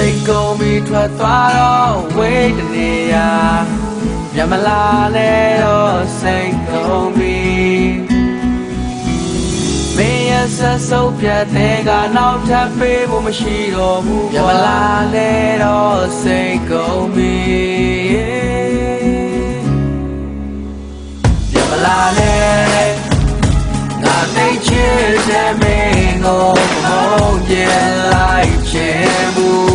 စိတ်ကုန်ပြီးထွက်သွားတော့ဝေးတနေရာပြန်မလာနဲ့တော့စိတ်ကုန်ပြီးမင်းရဲ့ဆက်စုပ်ပြတ်တဲ့ကနောက်ထပ်ပေးဖို့မရှိတော့ဘူးပြန်မလာနဲ့တော့စိတ်ကုန်ပြီးပြန်မလာနဲ့ငါသိချစ်တဲ့မင်းကိုမဟုတ်ပြန်လိုက်ချင်ဘူး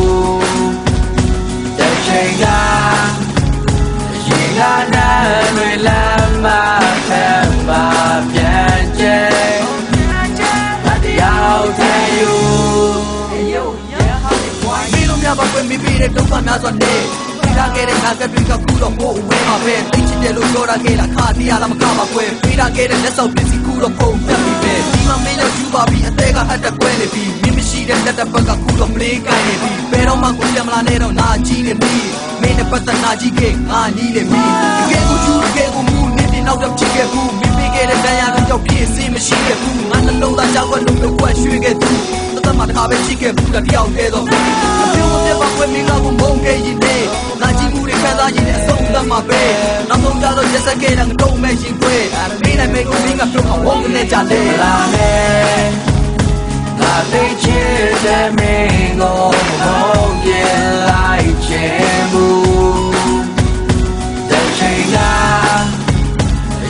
တဲ့ချိန်ကရင်ကနာတွေလမ်းမဖက်ပါပြန်ကျဲရောက်တဲ့ယူမင်းတို့များပါခွင့်မပြီးတဲ့ဒုက္ခများစွာနဲ့လာခဲ့တဲ့ငါကတွေကခုတော့ကိုယ်ဝဲမှာပဲသိချင်တယ်လို့ပြောတာခဲ့တာခါတီးရလားမခါပါခွဲပေးတာခဲ့တဲ့လက်ဆောင်ပစ္စည်းခုတော့ပုံပြတ်ပြီပဲဒီမှာမင်းတို့ယူပါပြီးအသေးကဟတ်တက်ကွဲနေပြီမင်းမရှိတဲ့လက်တစ်ပတ်ကခုတော့ပလေးကိုင်းနေပြီဘယ်တော့မှကိုပြန်မလာနဲ့တော့နာကြီးနေပြီမင်းနဲ့ပတ်သက်နာကြီးခဲ့ငါနီးနေပြီတကယ်ကိုကျူတကယ်ကိုမူနေတင်နောက်တော့ချစ်ခဲ့ဘူးမင်းပေးခဲ့တဲ့တရားတွေကြောင့်ပြည့်စင်မရှိခဲ့ဘူးငါနှလုံးသားကြောက်ွက်လို့ကွက်ရွှေခဲ့သူတသက်မှတစ်ခါပဲချစ်ခဲ့ဘူးတယောက်တည်းတော့အပြုံးမပြတ်ပါခွဲမင်းကကိုမုန်းခဲ့ရင်နဲ့ငါကြည့်မှုတွေခံစားရင်အဆုံးသတ်မှာပဲနောက်ဆုံးကြတော့ရက်စက်ခဲ့တာငါတော့မဲ့ရင်ခွဲမင်းနဲ့မင်းကိုမင်းကပြုံးအောင်ဝုန်းနေကြတယ်လာမယ်ငါသိချစ်တဲ့မင်းကိုမဟုတ်ရင်လိုက်ချင်ဘူးတဲ့ချိန်က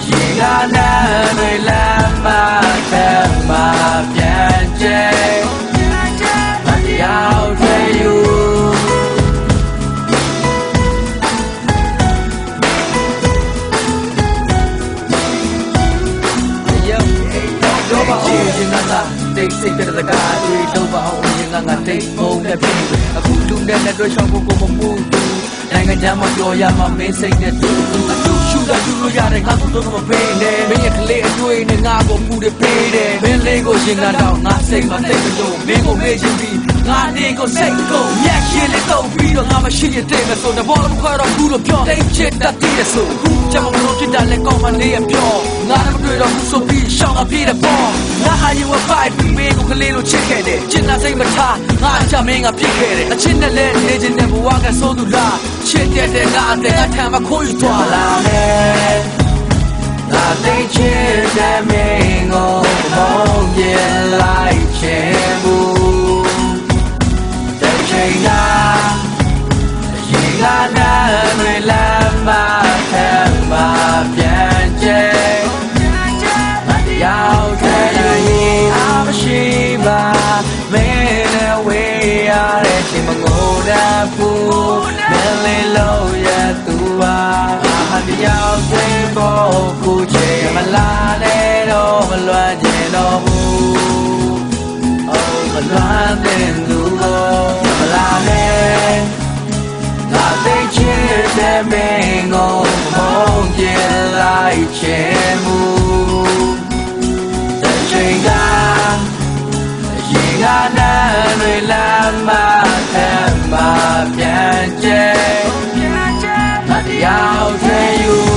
ရင်ကနာတွေလမ်းမဖက်မှာပြန်ကျဲမတရားတဲ့ယူတိတ်စိတ်တဲ့ကားတွေတော့ပါအောင်ရင်ငါတိတ်ပုံနဲ့ပြီအခုလူနဲ့လက်တွေချောင်းဖို့ကိုမမှုဘူးနိုင်ငံခြားမှာပြောရမှာမင်းစိတ်နဲ့တူအတူရှူတာရှူလို့ရတယ်ငါကတော့မပေးနဲ့မင်းရဲ့ကလေးအတွေ့နဲ့ငါကိုပူတယ်ပေးတယ်မင်းလေးကိုရင်ကတော့ငါစိတ်မသိမလို့မင်းကိုမေ့ချင်ပြီးငါနေကိုစိတ်ကိုမြက်ရှင်လေးတော့ပြီးတော့ငါမရှိရတဲ့မဆိုတော့ဘောလုံးခွဲတော့ဘူးလို့ပြောတိတ်ချစ်တတ်တယ်ဆိုအခုကျွန်တော်တို့ဖြစ်တာလဲကောင်းမနေရပြောငါလည်းမတွေ့တော့ဘူးဆိုပြီးရှောင်းအပြေးတဲ့ပေါ်ငါဟာရင်ဝဖိုက်ပြီးမင်းကိုကလေးလိုချစ်ခဲ့တယ်ချစ်တာစိတ်မထားငါချမင်းကပြစ်ခဲ့တယ်အချစ်နဲ့လဲနေခြင်းနဲ့ဘဝကဆိုးသူလားချစ်တဲ့ငါအတဲ့ငါထမ်းမခိုးယူသွားလာမယ်ငါသိချစ်တဲ့မင်းကိုမဟုတ်ရင်လိုက်ချင်ဘူးတဲ့ချိန်ကရင်ကနာတွေလမ်းမဖက်မှာပြန်ကျဲမတရားတဲ့ရင်အမရှိပါမင်းနဲ့ဝေးရတဲ့ချိန်မငိုတတ်ဘူးမင်းလေးလို့ရသူပါအတရားတဲ့ပေါ်ကိုချေမလာနဲ့တော့မလွမ်းကျင်တော့ဘူးအိုးမလွမ်းတဲ့သူကိုမလာနဲ့ငါသိချစ်တဲ့မင်းကိုမဟုတ်ရင်လိုက်ချင်ဘူးတဲ့ချိန်ကရင်ကနာတွေလမ်းမထက်မှာပြန်ကျဲမတရားတဲ့ယူ